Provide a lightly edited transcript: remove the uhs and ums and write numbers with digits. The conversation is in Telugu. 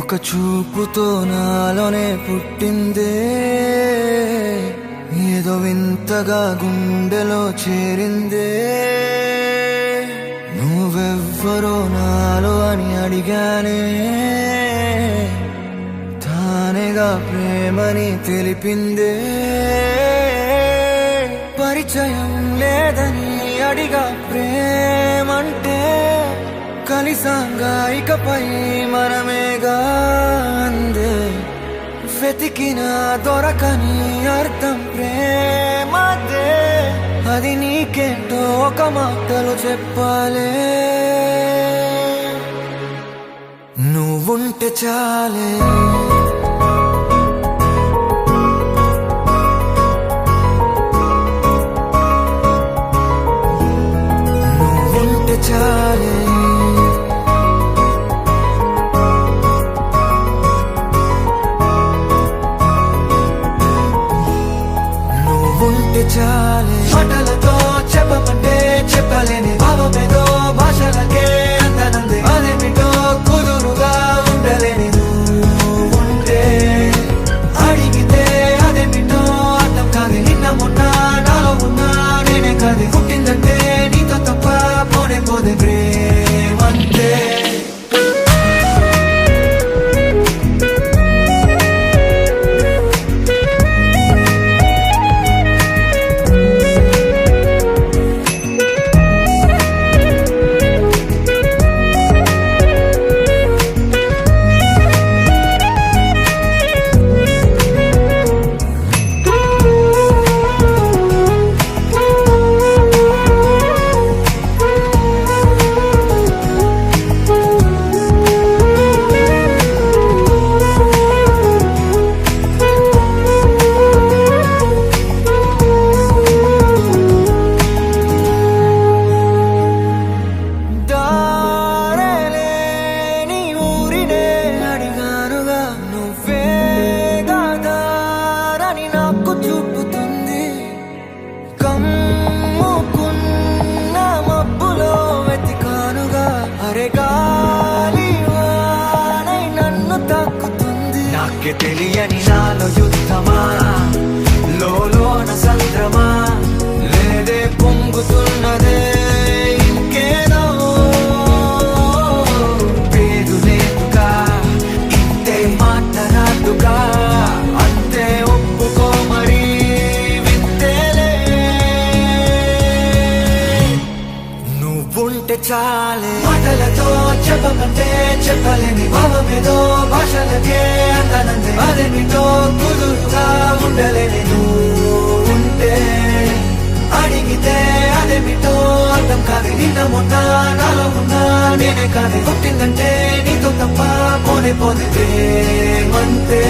ఒక చూపుతో నాలోనే పుట్టిందే, ఏదో వింతగా గుండెలో చేరిందే. నువ్వెవ్వరో నాలో అని అడిగానే, తానేగా ప్రేమని తెలిపిందే. పరిచయం లేదని అడిగా ప్రేమంటే, కలిసాంగా ఇకపై మనమేగా అందే. వెతికిన దొరకని అర్థం ప్రేమదే, అది నీకేంటో ఒక మాటలో చెప్పాలే. నువ్వుంటే చాలే, నువ్వుంటే చాలే, నువ్వుంటే చాలే. మాటలతో చెప్పమంటే చెప్పలేని భావమేదో భాషలకే అందనందే. అదేమిటో కుదురుగా ఉండలేని నువ్వుంటే, అడిగితే అదేమిటో అర్థం కాదు. నిన్న మొన్న నాలో ఉన్నా నేనే కాదు. పుట్టిందంటే నీతో తప్ప పోనే పోదే ప్రేమంటే. నాకే తెలియని నాలో యుద్ధమా, లోన సంద్రమా, లేదే పొంగుతున్నదే ఇంకేదో. పేరు లేదుగా, ఇంతే మాట్లాడుగా, అంతే ఒప్పుకో మరి వింతేలే. నువ్వుంటే చాలే, మాటలతో చెప్పమంటే చెప్పలేని భావమేదో భాషలకే అందనందే. అదేమిటో కుదురుగా ఉండలేని నువ్వుంటే, అడిగితే అదేమిటో అర్థం కాదు. నిన్న మొన్న నాలో ఉన్నా నేనే కాదు. పుట్టిందంటే నీతో తప్ప పోనే పోదే ప్రేమంతే.